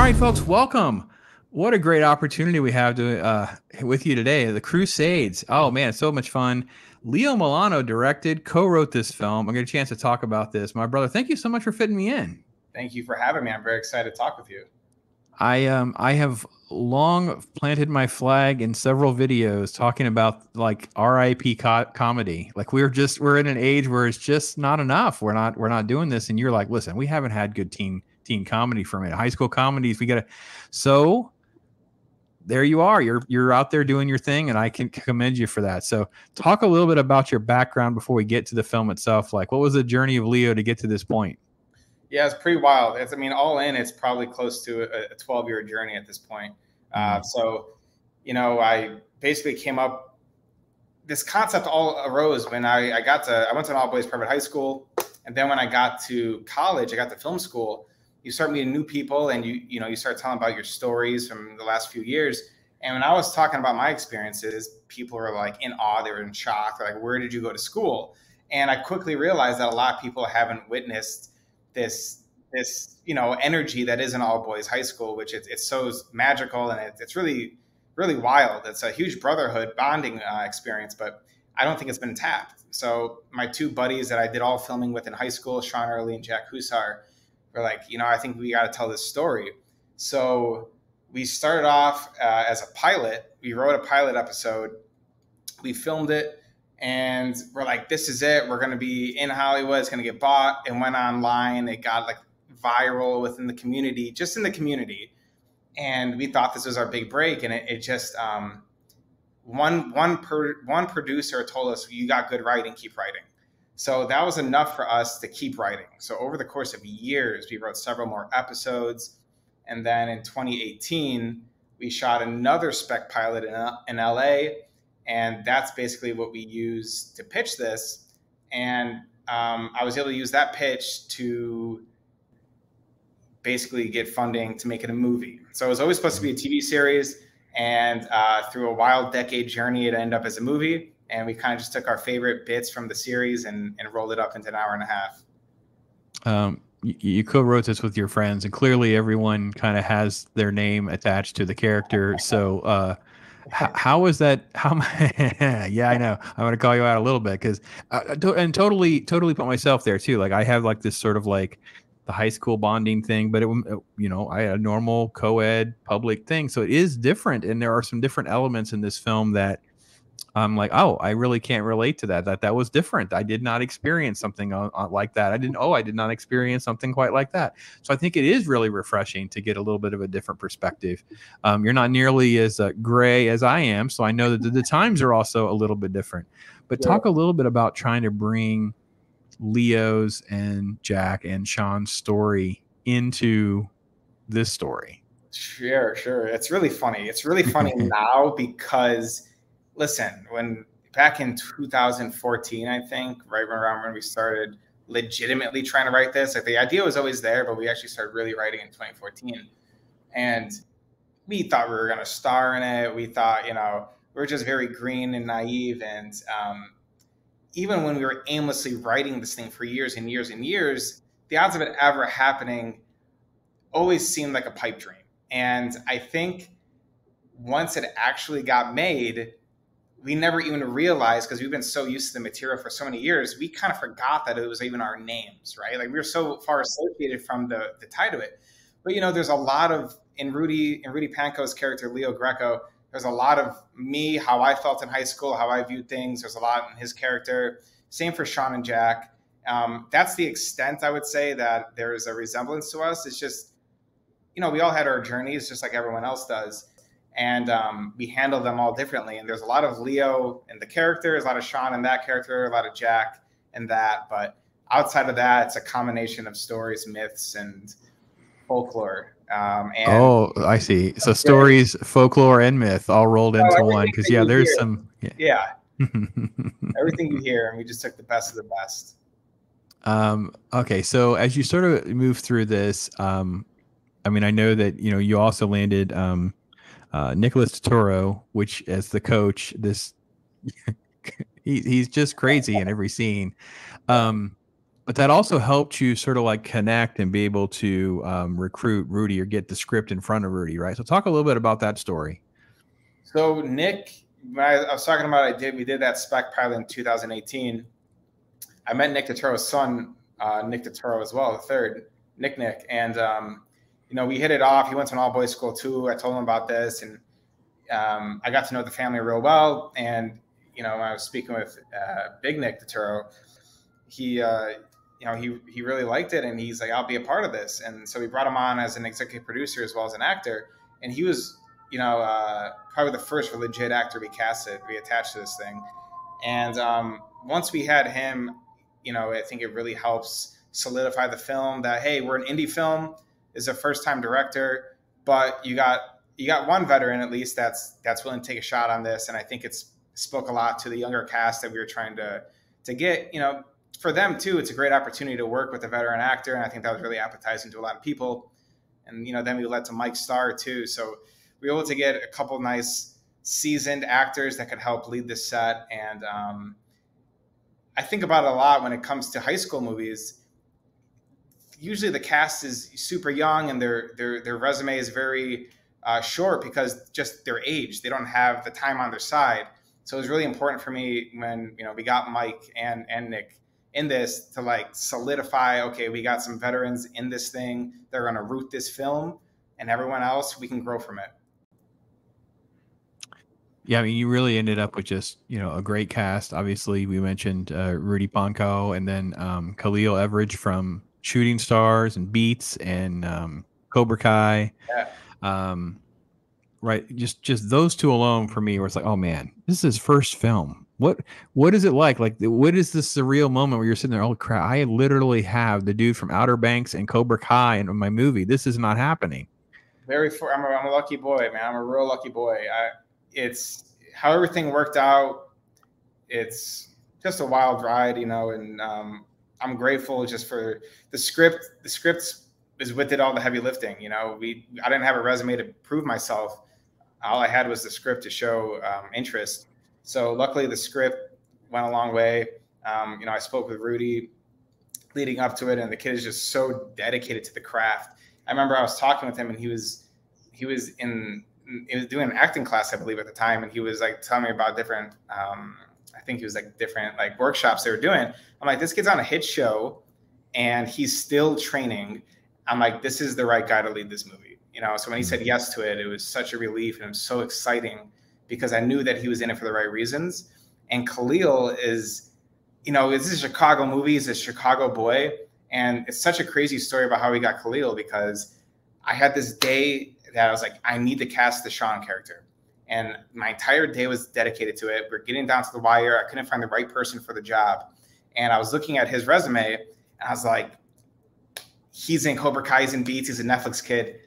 right, folks, welcome. What a great opportunity we have to with you today. The Crusades. Oh man, it's so much fun. Leo Milano directed, co-wrote this film. I get a chance to talk about this. My brother, thank you so much for fitting me in. Thank you for having me. I'm very excited to talk with you. I have long planted my flag in several videos talking about like RIP comedy. Like we're in an age where it's just not enough. We're not doing this. And you're like, listen, we haven't had good teen comedy for a minute. High school comedies, we gotta. So there you are. You're out there doing your thing, and I can commend you for that. So talk a little bit about your background before we get to the film itself. Like, what was the journey of Leo to get to this point? Yeah, it's pretty wild. I mean, all in, it's probably close to a 12-year journey at this point. So, I basically came up. This concept all arose when I went to an all-boys private high school, and then when I got to college, I got to film school. You start meeting new people, and you start telling about your stories from the last few years. And when I was talking about my experiences, people were like in awe, they were in shock. They're like, "Where did you go to school?" And I quickly realized that a lot of people haven't witnessed this energy that is an all boys high school, which it's so magical, and it's really, really wild. It's a huge brotherhood bonding experience, but I don't think it's been tapped. So my two buddies that I did all filming with in high school, Sean Early and Jack Hussar, were like, I think we got to tell this story. So we started off as a pilot. We wrote a pilot episode. We filmed it. And we're like, this is it. We're going to be in Hollywood. It's going to get bought. It went online. It got like viral within the community, just in the community. And we thought this was our big break. And it just, one producer told us, you got good writing, keep writing. So that was enough for us to keep writing. So over the course of years, we wrote several more episodes. And then in 2018, we shot another spec pilot in LA. And that's basically what we used to pitch this. And I was able to use that pitch to basically get funding to make it a movie. So it was always supposed to be a TV series. And through a wild decade journey, it ended up as a movie. And we kind of just took our favorite bits from the series and rolled it up into an hour and a half. You co-wrote this with your friends, and clearly everyone kind of has their name attached to the character. So how was that? Yeah, I know. I want to call you out a little bit because, and totally put myself there too. Like I have like this sort of like the high school bonding thing, but I had a normal co-ed public thing. So it is different. And there are some different elements in this film that I'm like, oh, I really can't relate to that. That was different. I did not experience something like that. I did not experience something quite like that. So I think it is really refreshing to get a little bit of a different perspective. You're not nearly as gray as I am. So I know that the times are also a little bit different. But talk a little bit about trying to bring Leo's and Jack and Sean's story into this story. Sure. It's really funny. It's really funny now because, listen, when back in 2014, I think, right around when we started legitimately trying to write this, like the idea was always there, but we actually started really writing in 2014. And we thought we were going to star in it. We thought, we were just very green and naive. And even when we were aimlessly writing this thing for years and years and years, the odds of it ever happening always seemed like a pipe dream. And I think once it actually got made, we never even realized, because we've been so used to the material for so many years, we kind of forgot that it was even our names, right? Like we were so far associated from the tie to it. But there's a lot of in Rudy Pankow's character, Leo Greco, there's a lot of me, how I felt in high school, how I viewed things. There's a lot in his character. Same for Sean and Jack. That's the extent I would say that there is a resemblance to us. It's just, we all had our journeys just like everyone else does. And we handle them all differently. And there's a lot of Leo in the character, there's a lot of Sean in that character, a lot of Jack in that. But outside of that, it's a combination of stories, myths, and folklore. I see. So stories, folklore, and myth all rolled into one. Because there's some. Yeah. Everything you hear, and we just took the best of the best. Okay, so as you sort of move through this, I know that you also landed Nicholas Turturro, which as the coach, he's just crazy in every scene. But that also helped you sort of like connect and be able to recruit Rudy or get the script in front of Rudy, right? So talk a little bit about that story. So Nick, when I was talking about, we did that spec pilot in 2018. I met Nick Turturro's son, Nick Turturro as well, the third, Nick, and you know, we hit it off. He went to an all boys school too. I told him about this, and I got to know the family real well. And you know, when I was speaking with Big Nick Turturro, he you know, he really liked it, and he's like, I'll be a part of this. And so we brought him on as an executive producer as well as an actor, and he was, you know, probably the first legit actor we casted, we attached to this thing. And once we had him, you know, I think it really helps solidify the film that, hey, we're an indie film, is a first time director, but you got one veteran at least that's willing to take a shot on this. And I think it's spoke a lot to the younger cast that we were trying to get. You know, for them too, it's a great opportunity to work with a veteran actor, and I think that was really appetizing to a lot of people. And you know, then we led to Mike Starr too, so we were able to get a couple nice seasoned actors that could help lead the set. And I think about it a lot when it comes to high school movies. Usually the cast is super young, and their resume is very short because just their age. They don't have the time on their side. So it was really important for me when, you know, we got Mike and Nick in this to like solidify, okay, we got some veterans in this thing. They're going to root this film, and everyone else, we can grow from it. Yeah, I mean, you really ended up with just, you know, a great cast. Obviously, we mentioned Rudy Pankow, and then Khalil Everage from Shooting Stars and Beats, and Cobra Kai. Yeah. Right, just those two alone for me, where it's like, oh man, this is his first film. What is it like? Like, what is this surreal moment where you're sitting there? Oh crap! I literally have the dude from Outer Banks and Cobra Kai in my movie. This is not happening. I'm a lucky boy, man. I'm a real lucky boy. It's how everything worked out. It's just a wild ride, you know, and I'm grateful just for the script. The script is what did all the heavy lifting. You know, I didn't have a resume to prove myself. All I had was the script to show interest. So luckily, the script went a long way. You know, I spoke with Rudy leading up to it, and the kid is just so dedicated to the craft. I remember I was talking with him, and he was doing an acting class, I believe, at the time, and he was like telling me about different. I think he was like different like workshops they were doing. I'm like, this kid's on a hit show, and he's still training. I'm like, this is the right guy to lead this movie. You know, so when he said yes to it, it was such a relief, and it was so exciting because I knew that he was in it for the right reasons. And Khalil is, you know, this is a Chicago movie. He's a Chicago boy. And it's such a crazy story about how we got Khalil, because I had this day that I was like, I need to cast the Sean character. And my entire day was dedicated to it. We're getting down to the wire. I couldn't find the right person for the job. And I was looking at his resume, and I was like, he's in Cobra Kai, he's in Beats, he's a Netflix kid.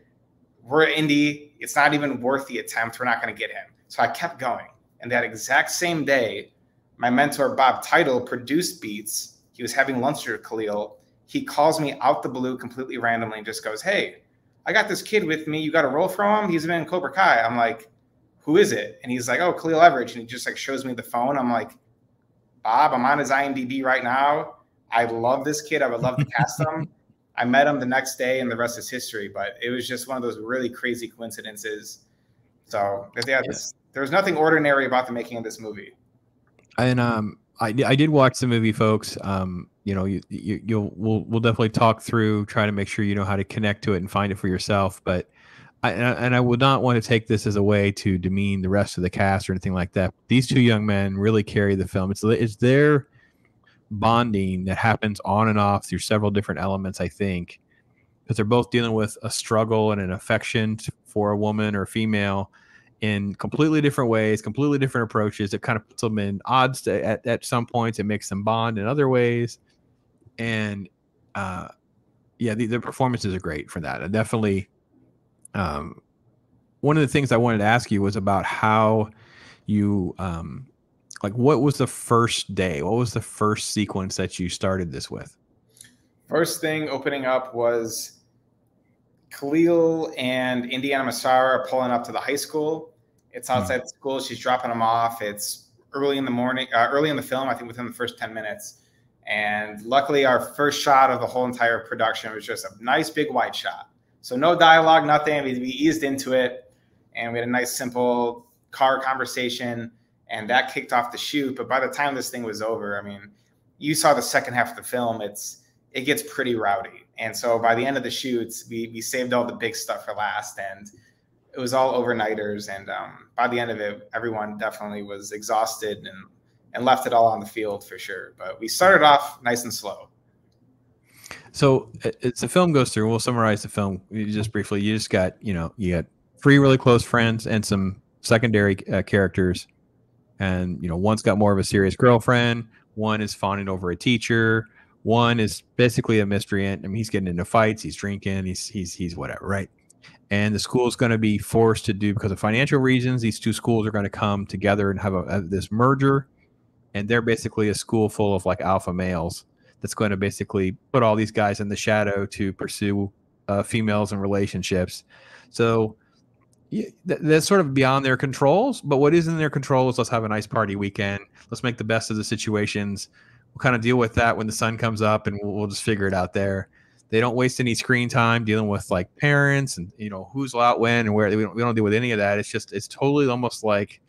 We're indie. It's not even worth the attempt. We're not going to get him. So I kept going. And that exact same day, my mentor, Bob Title, produced Beats. He was having lunch with Khalil. He calls me out the blue completely randomly and just goes, hey, I got this kid with me. You got a role for him? He's been in Cobra Kai. I'm like, who is it? And he's like, oh, Khalil Everage. And he just like shows me the phone. I'm like, Bob, I'm on his IMDb right now. I love this kid. I would love to cast him. I met him the next day, and the rest is history. But it was just one of those really crazy coincidences. So yeah, there was nothing ordinary about the making of this movie. And I did watch the movie, folks. You know, we'll definitely talk through, try to make sure you know how to connect to it and find it for yourself. But I would not want to take this as a way to demean the rest of the cast or anything like that. These two young men really carry the film. It's their bonding that happens on and off through several different elements, I think, because they're both dealing with a struggle and an affection for a woman or a female in completely different ways, completely different approaches. It kind of puts them in odds at some points. It makes them bond in other ways. And yeah, the performances are great for that. And definitely one of the things I wanted to ask you was about how you like, what was the first day? What was the first sequence that you started this with? First thing opening up was Khalil and Indiana Massara are pulling up to the high school. It's outside the school. She's dropping them off. It's early in the morning, early in the film, I think within the first 10 minutes. And luckily, our first shot of the whole entire production was just a nice big wide shot. So no dialogue, nothing. We eased into it, and we had a nice simple car conversation, and that kicked off the shoot. But by the time this thing was over, I mean, you saw the second half of the film. It gets pretty rowdy. And so by the end of the shoots, we saved all the big stuff for last, and it was all overnighters. And by the end of it, everyone definitely was exhausted and left it all on the field for sure. But we started off nice and slow. So it's the film goes through. We'll summarize the film just briefly. You just got, you got 3 really close friends and some secondary characters. And, one's got more of a serious girlfriend. One is fawning over a teacher. One is basically a miscreant. I mean, he's getting into fights. He's drinking. He's whatever, right? And the school is going to be forced to do, because of financial reasons, these 2 schools are going to come together and have this merger. And they're basically a school full of like alpha males that's going to basically put all these guys in the shadow to pursue females and relationships. So that's sort of beyond their controls. But what is in their control is let's have a nice party weekend. Let's make the best of the situations. We'll kind of deal with that when the sun comes up, and we'll just figure it out there. They don't waste any screen time dealing with like parents and who's out when and where. We don't deal with any of that. It's totally almost like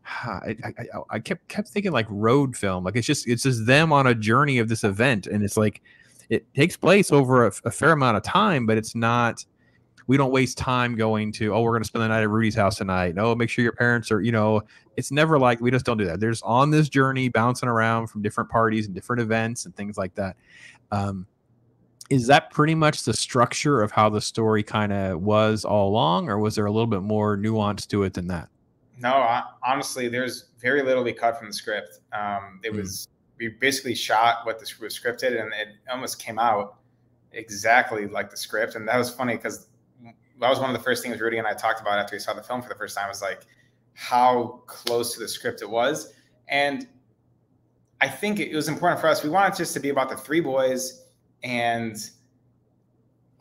I kept thinking like road film. Like it's just them on a journey of this event, and it's like it takes place over a fair amount of time, but it's not. We don't waste time going to, we're going to spend the night at Rudy's house tonight. No, make sure your parents are, it's never like, we just don't do that. There's on this journey bouncing around from different parties and different events and things like that. Is that pretty much the structure of how the story kind of was all along, or was there a little bit more nuance to it than that? No, honestly, there's very little we cut from the script. We basically shot what was scripted, and it almost came out exactly like the script. And that was funny because that was one of the first things Rudy and I talked about after we saw the film for the first time, was like how close to the script it was. And I think it was important for us. We wanted just to be about the 3 boys and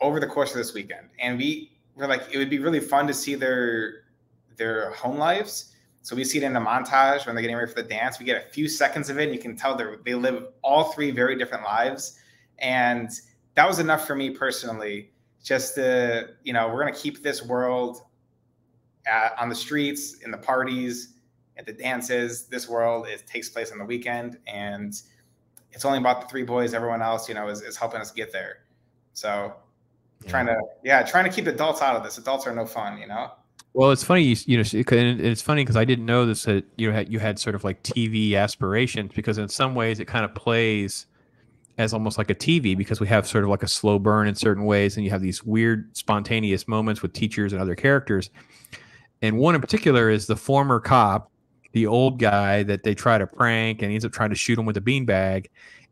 over the course of this weekend. And we were like, it would be really fun to see their home lives. So we see it in a montage when they're getting ready for the dance. We get a few seconds of it, and you can tell they live all 3 very different lives. And that was enough for me personally, just to, we're going to keep this world on the streets, in the parties, at the dances. This world, it takes place on the weekend, and it's only about the 3 boys. Everyone else, is helping us get there. So trying to keep adults out of this. Adults are no fun, Well, it's funny, it's funny because I didn't know this, that you had sort of like TV aspirations, because in some ways it kind of plays as almost like a TV, because we have sort of like a slow burn in certain ways, and you have these weird spontaneous moments with teachers and other characters. And one in particular is the former cop, the old guy that they try to prank, and he ends up trying to shoot him with a beanbag.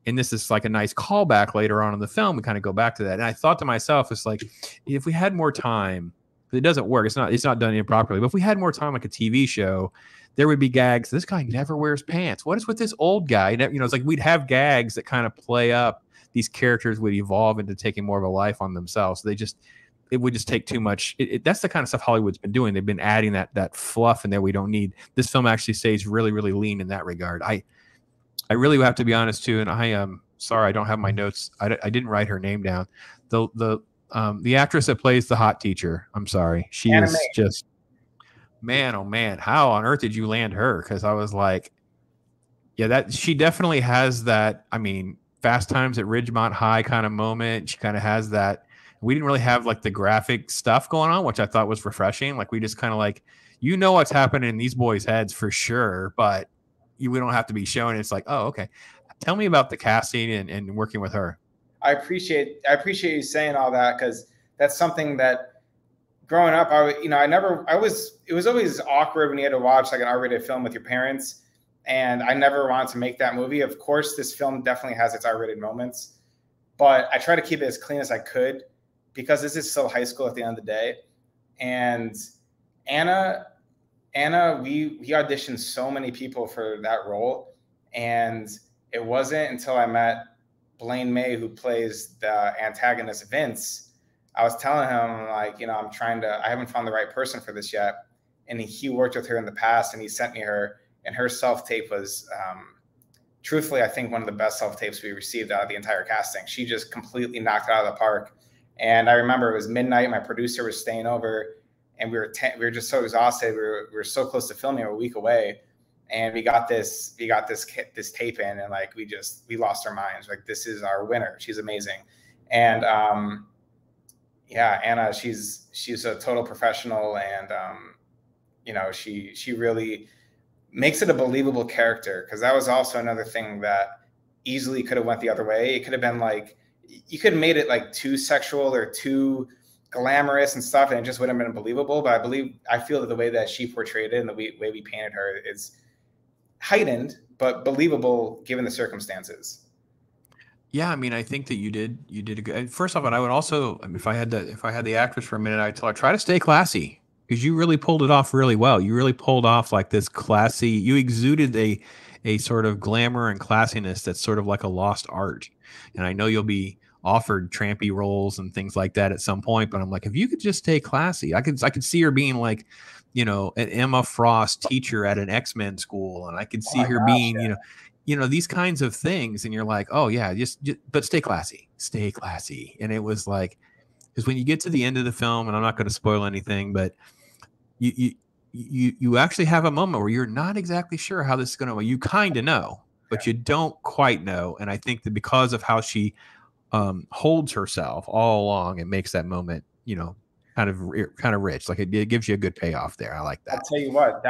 And this is like a nice callback later on in the film. We kind of go back to that. And I thought to myself, it's like, if we had more time, it doesn't work. It's not done improperly. But if we had more time, like a TV show, there would be gags. This guy never wears pants. What is with this old guy? It's like we'd have gags that kind of play up. These characters would evolve into taking more of a life on themselves. It would just take too much. That's the kind of stuff Hollywood's been doing. They've been adding that fluff in there we don't need. This film actually stays really, really lean in that regard. I really have to be honest too, and I am sorry I don't have my notes. I didn't write her name down. The actress that plays the hot teacher, I'm sorry, she is just, man, oh man, how on earth did you land her? Because I was like, yeah, that she definitely has that. I mean, Fast Times at Ridgemont High kind of moment. She kind of has that. We didn't really have like the graphic stuff going on, which I thought was refreshing. Like we just kind of like, what's happening in these boys' heads for sure, but we don't have to be showing. It's like, oh, okay. Tell me about the casting and working with her. I appreciate you saying all that, because that's something that growing up, it was always awkward when you had to watch like an R-rated film with your parents, and I never wanted to make that movie. Of course, this film definitely has its R-rated moments, but I try to keep it as clean as I could, because this is still high school at the end of the day. And Anna, we auditioned so many people for that role, and it wasn't until I met Blaine May, who plays the antagonist Vince. I was telling him, like, I haven't found the right person for this yet. And he worked with her in the past, and he sent me her, and her self-tape was truthfully, I think one of the best self-tapes we received out of the entire casting. She just completely knocked it out of the park. And I remember it was midnight. My producer was staying over, and we were just so exhausted. We were so close to filming, a week away, and we got this tape in, and like we lost our minds. Like, this is our winner. She's amazing. And yeah, Anna, she's a total professional, and you know, she really makes it a believable character, because that was also another thing that easily could have went the other way. It could have been like, you could have made it like too sexual or too glamorous and stuff, and it just wouldn't have been believable. But I feel that the way that she portrayed it and the way we painted her is heightened but believable given the circumstances. Yeah, I mean, I think that you did a good. First off, and I would also, I mean, if I had the actress for a minute, I'd tell her, try to stay classy, because you really pulled it off really well. You really pulled off like this classy. You exuded a sort of glamour and classiness that's sort of like a lost art. And I know you'll be offered trampy roles and things like that at some point, but I'm like, if you could just stay classy, I could see her being like, you know, an Emma Frost teacher at an X-Men school, and I could see her being, yeah, you know, these kinds of things. And you're like, oh yeah, just but stay classy. And it was like, because when you get to the end of the film, and I'm not going to spoil anything, but you actually have a moment where you're not exactly sure how this is going to, you kind of know, but you don't quite know. And I think that because of how she holds herself all along, it makes that moment, you know, kind of rich. Like it gives you a good payoff there. I like that. I'll tell you what,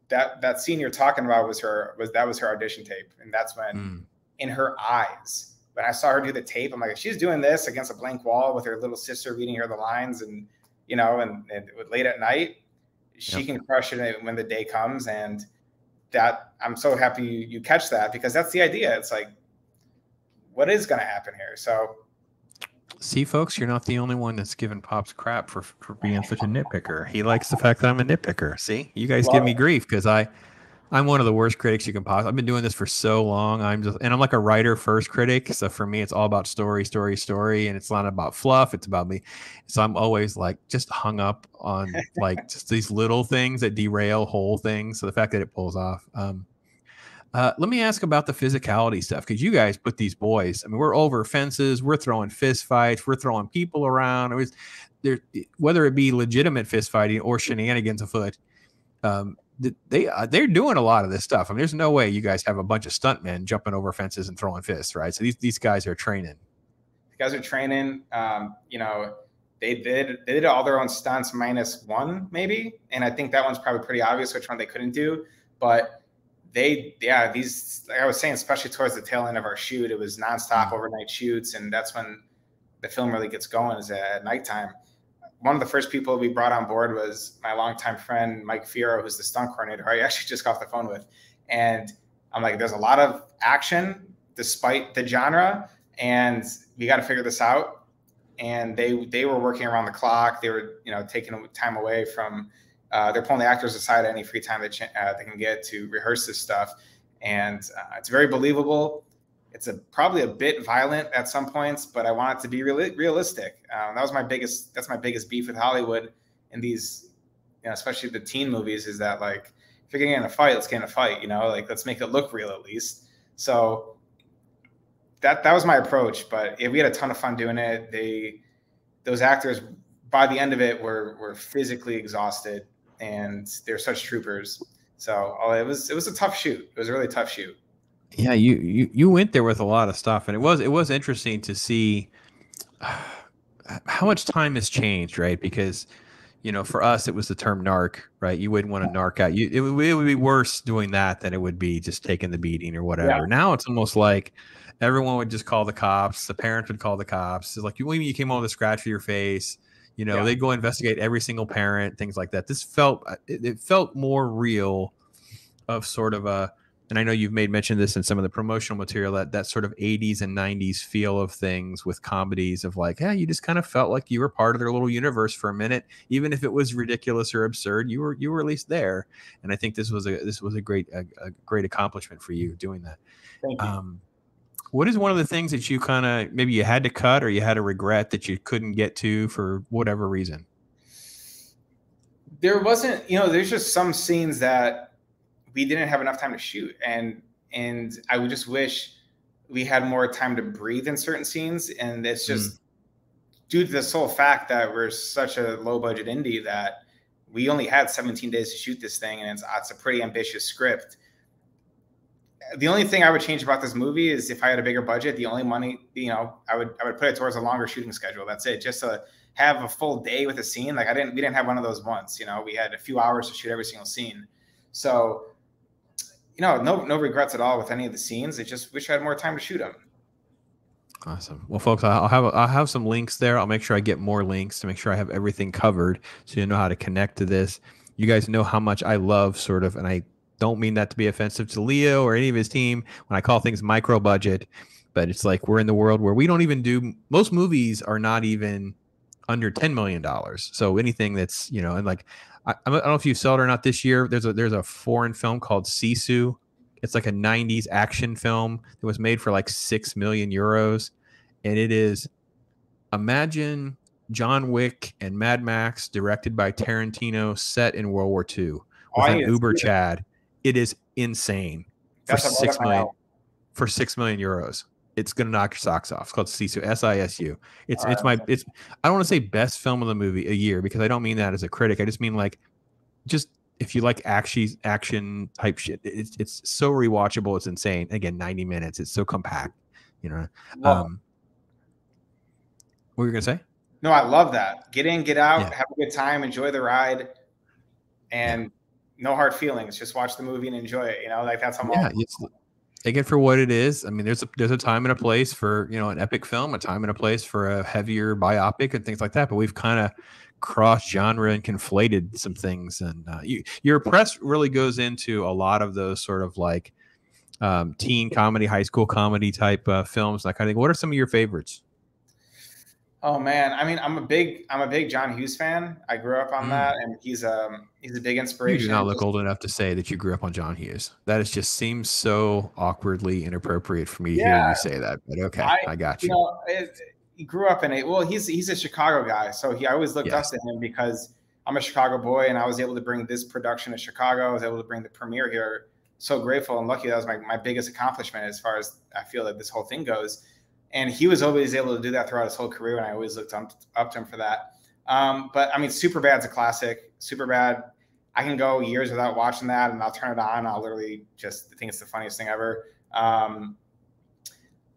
that scene you're talking about was her audition tape. And that's when in her eyes, when I saw her do the tape, I'm like, if she's doing this against a blank wall with her little sister reading her the lines, and, you know, and late at night, she can crush it when the day comes. And that, I'm so happy you catch that, because that's the idea. It's like, what is going to happen here? So, see, folks, you're not the only one that's giving Pops crap for being such a nitpicker. He likes the fact that I'm a nitpicker. See, you guys give me grief because I'm one of the worst critics you can possibly. I've been doing this for so long. I'm like a writer first critic. So for me, it's all about story, and it's not about fluff. It's about me. So I'm always like just hung up on like just these little things that derail whole things. So the fact that it pulls off. Let me ask about the physicality stuff, because you guys put these boys, I mean, we're over fences, we're throwing fist fights, we're throwing people around. It was there, whether it be legitimate fist fighting or shenanigans afoot. They're doing a lot of this stuff. I mean, there's no way you guys have a bunch of stuntmen jumping over fences and throwing fists, right? So these guys are training. The guys are training. You know, they did all their own stunts minus one, maybe, and I think that one's probably pretty obvious which one they couldn't do, but. These, like I was saying, especially towards the tail end of our shoot, it was nonstop overnight shoots. And that's when the film really gets going, is at nighttime. One of the first people we brought on board was my longtime friend, Mike Fiero, who's the stunt coordinator, who I actually just got off the phone with. And I'm like, there's a lot of action despite the genre, and we got to figure this out. And they were working around the clock. They were, you know, taking time away from, they're pulling the actors aside any free time they can get to rehearse this stuff. And it's very believable. It's probably a bit violent at some points, but I want it to be realistic. That's my biggest beef with Hollywood in these, you know, especially the teen movies, is that, like, if you're getting in a fight, let's get in a fight, you know, like, let's make it look real at least. So that was my approach, but we had a ton of fun doing it. Those actors, by the end of it, were physically exhausted, and they're such troopers. So it was a tough shoot. It was a really tough shoot. Yeah, you went there with a lot of stuff, and it was interesting to see how much time has changed, right? Because, you know, for us, it was the term narc, right? You wouldn't want to narc out. It would be worse doing that than it would be just taking the beating or whatever. Yeah. Now it's almost like everyone would just call the cops. The parents would call the cops. It's like you came home with a scratch for your face. You know, they'd go investigate every single parent, things like that. This felt more real, of sort of a, and I know you've made mention of this in some of the promotional material, that sort of 80s and 90s feel of things with comedies of like, yeah, you just kind of felt like you were part of their little universe for a minute, even if it was ridiculous or absurd. You were at least there, and I think this was a great accomplishment for you doing that. Thank you. What is one of the things that you kind of maybe you had to cut or you had a regret that you couldn't get to for whatever reason? There wasn't, you know, there's just some scenes that we didn't have enough time to shoot. And and I would just wish we had more time to breathe in certain scenes. And it's just due to the sole fact that we're such a low budget indie that we only had 17 days to shoot this thing, and it's a pretty ambitious script. The only thing I would change about this movie is if I had a bigger budget, the only money, you know, I would put it towards a longer shooting schedule. That's it. Just to have a full day with a scene. Like we didn't have one of those once, you know, we had a few hours to shoot every single scene. So, you know, no regrets at all with any of the scenes. I just wish I had more time to shoot them. Awesome. Well, folks, I'll have some links there. I'll make sure I get more links to make sure I have everything covered, so you know how to connect to this. You guys know how much I love sort of, and I don't mean that to be offensive to Leo or any of his team when I call things micro budget, but it's like we're in the world where we don't even do, most movies are not even under $10 million. So anything that's, you know, and like, I don't know if you saw it or not this year, there's a foreign film called Sisu. It's like a 90s action film that was made for like 6 million euros. And it is, imagine John Wick and Mad Max directed by Tarantino set in World War II with an Uber Chad. It is insane for 6 million, for 6 million euros. It's going to knock your socks off. It's called Sisu, Sisu. It's I don't want to say best film of the movie a year, because I don't mean that as a critic. I just mean like, just if you like action type shit, it's so rewatchable. It's insane. Again, 90 minutes. It's so compact, you know. What were you going to say? No, I love that. Get in, get out, have a good time, enjoy the ride, and no hard feelings. Just watch the movie and enjoy it. You know, like that's how I'm take it for what it is. I mean, there's a time and a place for, you know, an epic film, a time and a place for a heavier biopic and things like that. But we've kind of cross genre and conflated some things. And your press really goes into a lot of those sort of like teen comedy, high school comedy type films, that kind of thing. What are some of your favorites? Oh man, I mean, I'm a big John Hughes fan. I grew up on that, and he's a big inspiration. You do not look old enough to say that you grew up on John Hughes. That just seems so awkwardly inappropriate for me to hear you say that. But okay, I got you. You know, he grew up in it. Well, he's a Chicago guy, so I always looked up to him because I'm a Chicago boy, and I was able to bring this production to Chicago. I was able to bring the premiere here. So grateful and lucky. That was my biggest accomplishment as far as I feel that this whole thing goes. And he was always able to do that throughout his whole career, and I always looked up to him for that. But I mean, Superbad's a classic. Superbad, I can go years without watching that, and I'll turn it on. I'll literally just think it's the funniest thing ever.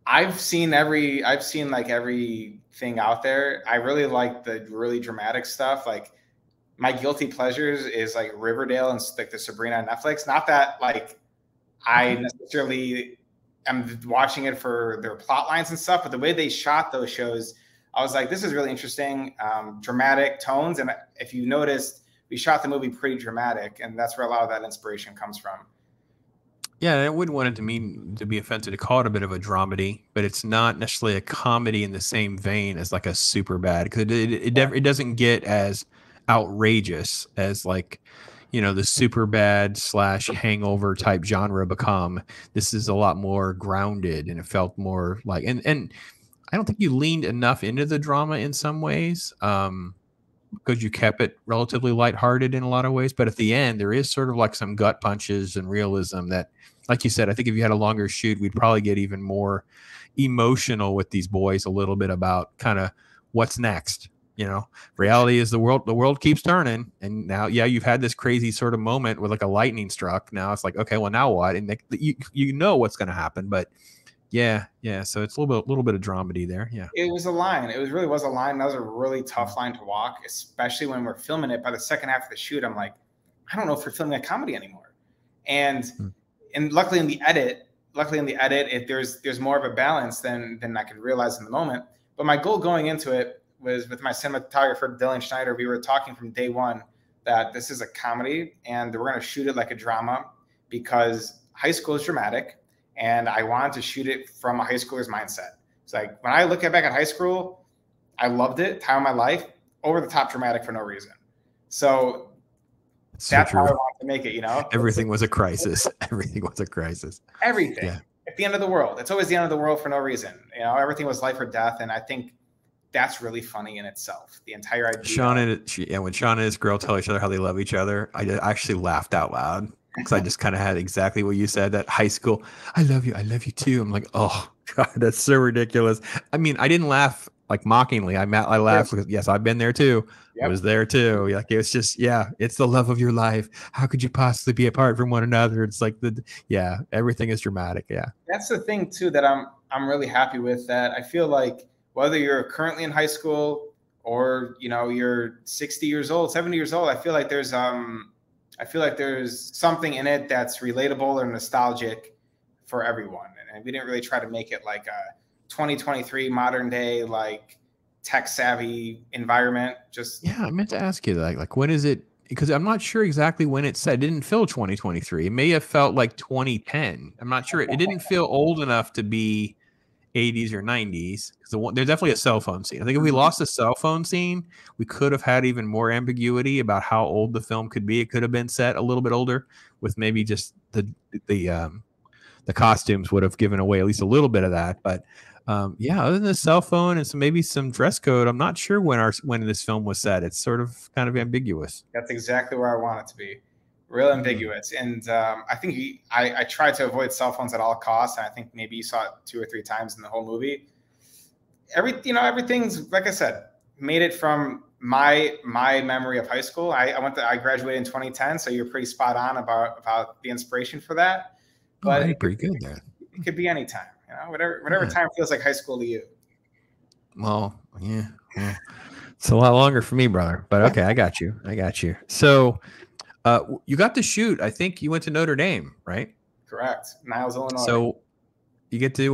I've seen like everything out there. I really like the really dramatic stuff. Like my guilty pleasures is like Riverdale and like the Sabrina on Netflix. Not that like I necessarily I'm watching it for their plot lines and stuff, but the way they shot those shows, I was like, this is really interesting, dramatic tones. And if you noticed, we shot the movie pretty dramatic, and that's where a lot of that inspiration comes from. Yeah, I wouldn't want it to mean to be offensive to call it a bit of a dramedy, but it's not necessarily a comedy in the same vein as like a Superbad, because it doesn't get as outrageous as like, you know, the Superbad / Hangover type genre become. This is a lot more grounded, and it felt more like, and I don't think you leaned enough into the drama in some ways, because you kept it relatively lighthearted in a lot of ways. But at the end, there is sort of like some gut punches and realism that, like you said, I think if you had a longer shoot, we'd probably get even more emotional with these boys a little bit about kind of what's next. You know, reality is the world keeps turning. And now, you've had this crazy sort of moment with like a lightning struck. Now it's like, okay, well, now what? And you know what's going to happen, but yeah. So it's a little bit of dramedy there. Yeah. It was a line. It really was a line. That was a really tough line to walk, especially when we're filming it. By the second half of the shoot, I'm like, I don't know if we're filming a comedy anymore. And luckily in the edit, there's more of a balance than I could realize in the moment. But my goal going into it was with my cinematographer, Dylan Schneider. We were talking from day one that this is a comedy and we're going to shoot it like a drama because high school is dramatic, and I wanted to shoot it from a high schooler's mindset. It's like, when I look back at high school, I loved it, time of my life, over the top dramatic for no reason. So that's how I wanted to make it, you know? Everything was a crisis. Everything was a crisis. Everything. Yeah. At the end of the world. It's always the end of the world for no reason. You know, everything was life or death. And I think that's really funny in itself. The entire idea. When Sean and his girl tell each other how they love each other, I actually laughed out loud. because I just kind of had exactly what you said, that high school, I love you too. I'm like, oh God, that's so ridiculous. I mean, I didn't laugh like mockingly. I laughed because yes, I've been there too. Was Yep. there too. Like it's just, yeah, it's the love of your life. How could you possibly be apart from one another? It's like yeah, everything is dramatic. Yeah. That's the thing too that I'm really happy with. That I feel like whether you're currently in high school or you're 60 years old, 70 years old, I feel like there's something in it that's relatable or nostalgic for everyone. And we didn't really try to make it like a 2023 modern day like tech savvy environment. Just Yeah, I meant to ask you that. Like, when is it? Because I'm not sure exactly when it said. It didn't feel 2023. It may have felt like 2010. I'm not sure. It didn't feel old enough to be 80s or 90s. Because there's definitely a cell phone scene. I think if we lost the cell phone scene, we could have had even more ambiguity about how old the film could be. It could have been set a little bit older, with maybe just the costumes would have given away at least a little bit of that. But yeah, other than the cell phone and maybe some dress code, I'm not sure when this film was set. It's sort of kind of ambiguous. that's exactly where I want it to be. Real ambiguous. And I think I tried to avoid cell phones at all costs. And I think maybe you saw it 2 or 3 times in the whole movie. Everything's, like I said, made it from my memory of high school. I graduated in 2010, so you're pretty spot on about the inspiration for that. But I did pretty good there. It could be any time, whatever time feels like high school to you. Well, yeah. Well, it's a lot longer for me, brother. But okay, I got you. So you got to shoot. I think you went to Notre Dame, right? Correct. Niles, Illinois. So you get to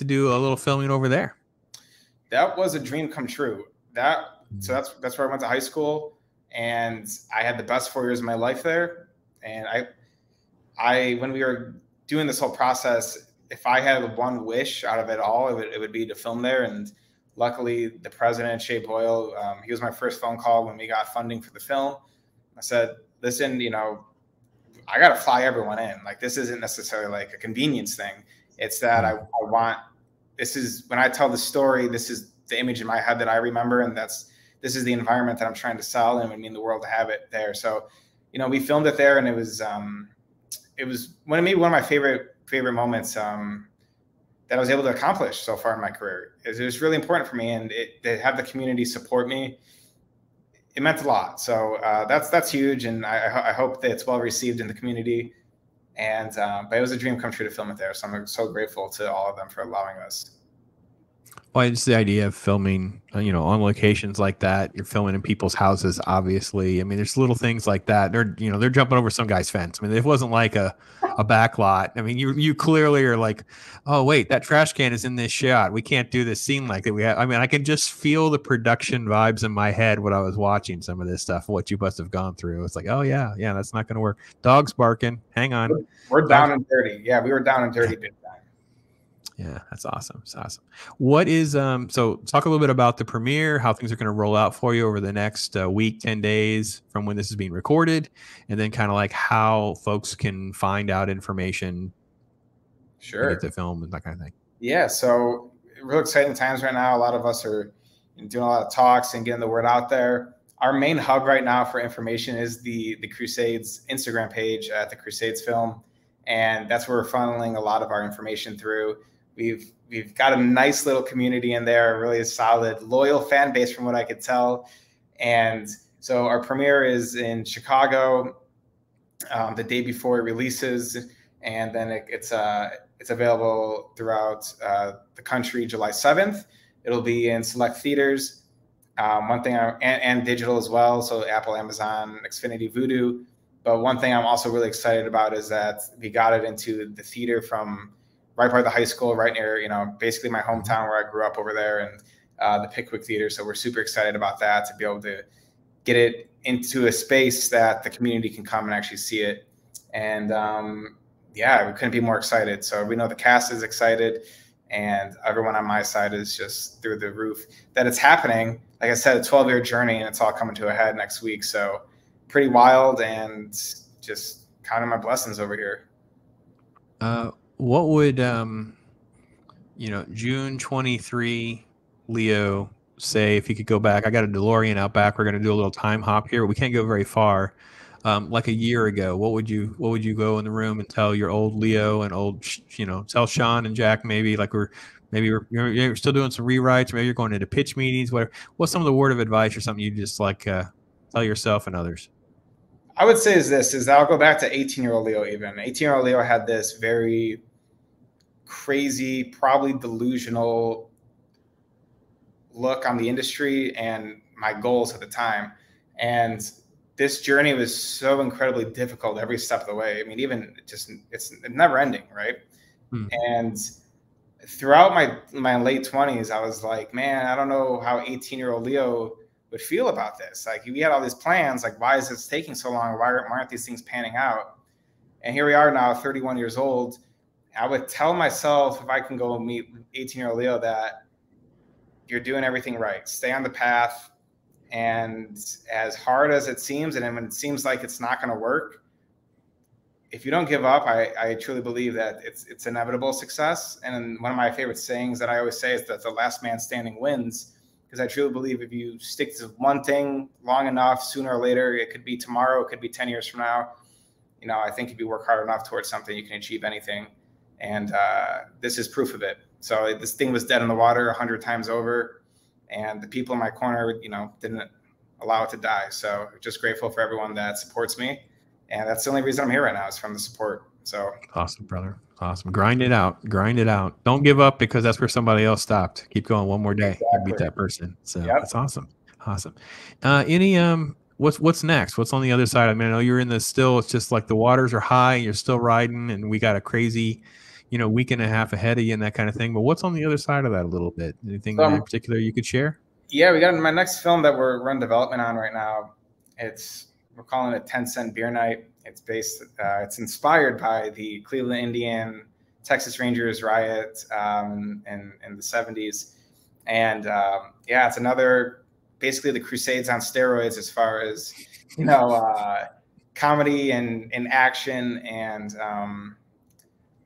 do a little filming over there. That was a dream come true. So that's where I went to high school, and I had the best 4 years of my life there. And I when we were doing this whole process, if I had one wish out of it all, it would be to film there. And luckily, the president, Shea Boyle, he was my first phone call when we got funding for the film. I said, listen, I got to fly everyone in. Like, this isn't necessarily like a convenience thing. It's that I want, this is, when I tell the story, this is the image in my head that I remember. And this is the environment that I'm trying to sell, and it would mean the world to have it there. So, we filmed it there, and it was one of my favorite moments that I was able to accomplish so far in my career. It was really important for me, and to have the community support me, it meant a lot. So that's huge, and I hope that it's well received in the community. And but it was a dream come true to film it there. So I'm so grateful to all of them for allowing us. Well, it's the idea of filming, on locations like that. You're filming in people's houses, obviously. I mean, there's little things like that. They're jumping over some guy's fence. I mean, it wasn't like a back lot. I mean, you clearly are like, oh wait, that trash can is in this shot. We can't do this scene like that. I mean, I can just feel the production vibes in my head when I was watching some of this stuff. What you must have gone through. It's like, oh yeah, that's not going to work. Dogs barking. Hang on. We're down and dirty. Yeah, we were down and dirty big time. Yeah, that's awesome. It's awesome. What is so talk a little bit about the premiere, how things are going to roll out for you over the next week, 10 days from when this is being recorded, and then kind of like how folks can find out information. Sure. Get the film and that kind of thing. Yeah, so real exciting times right now. A lot of us are doing a lot of talks and getting the word out there. Our main hub right now for information is the Crusades Instagram page at the Crusades Film, and that's where we're funneling a lot of our information through. We've got a nice little community in there, a really solid, loyal fan base from what I could tell. And so our premiere is in Chicago the day before it releases, and then it's available throughout the country July 7th. It'll be in select theaters. One thing and digital as well, so Apple, Amazon, Xfinity, Vudu. But one thing I'm also really excited about is that we got it into the theater from right by the high school, right near, basically my hometown where I grew up over there, and the Pickwick Theater. So we're super excited about that, to be able to get it into a space that the community can come and actually see it. And yeah, we couldn't be more excited. So we know the cast is excited, and everyone on my side is just through the roof that it's happening. Like I said, a 12-year journey, and it's all coming to a head next week. So pretty wild, and just counting my blessings over here. What would June 23 Leo say if he could go back? I got a DeLorean out back. We're going to do a little time hop here. We can't go very far. like a year ago, what would you go in the room and tell your old Leo and old, tell Sean and Jack, maybe like you're still doing some rewrites, maybe you're going into pitch meetings, whatever. What's some of the word of advice or something you just like tell yourself and others? I would say is I'll go back to 18-year-old Leo even. 18-year-old Leo had this very crazy, probably delusional look on the industry and my goals at the time. And this journey was so incredibly difficult every step of the way. I mean, even it's never ending, right? And throughout my late 20s, I was like, man, I don't know how 18-year-old Leo would feel about this. Like, we had all these plans, like, why is this taking so long? Why aren't these things panning out? And here we are now, 31 years old. I would tell myself, if I can go meet 18-year-old Leo, that you're doing everything right. Stay on the path. And as hard as it seems, and when it seems like it's not going to work, if you don't give up, I truly believe that it's inevitable success. And one of my favorite sayings that I always say is that the last man standing wins, because I truly believe if you stick to one thing long enough, sooner or later, it could be tomorrow, it could be 10 years from now. I think if you work hard enough towards something, you can achieve anything. And this is proof of it. So this thing was dead in the water 100 times over, and the people in my corner, didn't allow it to die. So just grateful for everyone that supports me. And that's the only reason I'm here right now, is from the support. So awesome, brother. Awesome. Grind it out. Grind it out. Don't give up, because that's where somebody else stopped. Keep going one more day. Exactly. Beat that person. So That's awesome. Awesome. What's next? What's on the other side? I mean, I know you're in this still. It's just like the waters are high. You're still riding, and we got a crazy, week and a half ahead of you and that kind of thing. But what's on the other side of that a little bit? Anything in particular you could share? Yeah, we got my next film that we're in development on right now. We're calling it 10-Cent Beer Night. It's inspired by the Cleveland Indian Texas Rangers riot in the 70s. And it's another, basically the Crusades on steroids, as far as, comedy and action and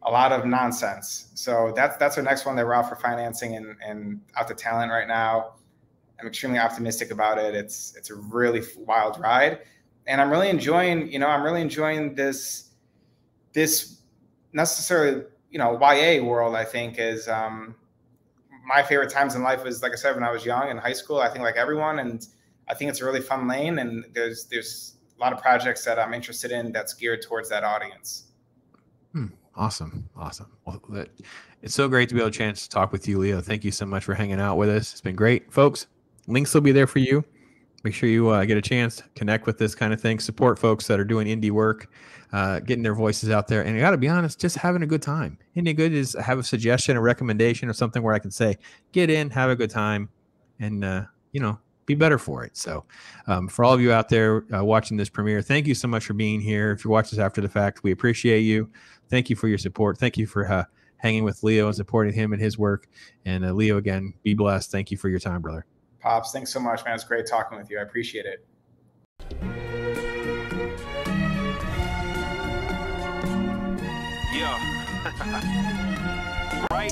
a lot of nonsense. So that's our next one that we're out for financing and out to talent right now. I'm extremely optimistic about it. It's a really wild ride. And I'm really enjoying, this necessarily, YA world. I think is my favorite times in life was, like I said, when I was young in high school. I think like everyone, and I think it's a really fun lane. And there's a lot of projects that I'm interested in that's geared towards that audience. Awesome. Well, it's so great to be able to chance to talk with you, Leo. Thank you so much for hanging out with us. It's been great, folks. Links will be there for you. Make sure you get a chance to connect with this kind of thing. Support folks that are doing indie work, getting their voices out there. And I got to be honest, just having a good time. Indie good is have a suggestion, a recommendation, or something where I can say, get in, have a good time, and be better for it. So for all of you out there watching this premiere, thank you so much for being here. If you watch this after the fact, we appreciate you. Thank you for your support. Thank you for hanging with Leo and supporting him and his work. And Leo, again, be blessed. Thank you for your time, brother. Pops, thanks so much, man. It's great talking with you. I appreciate it. Yeah. Right.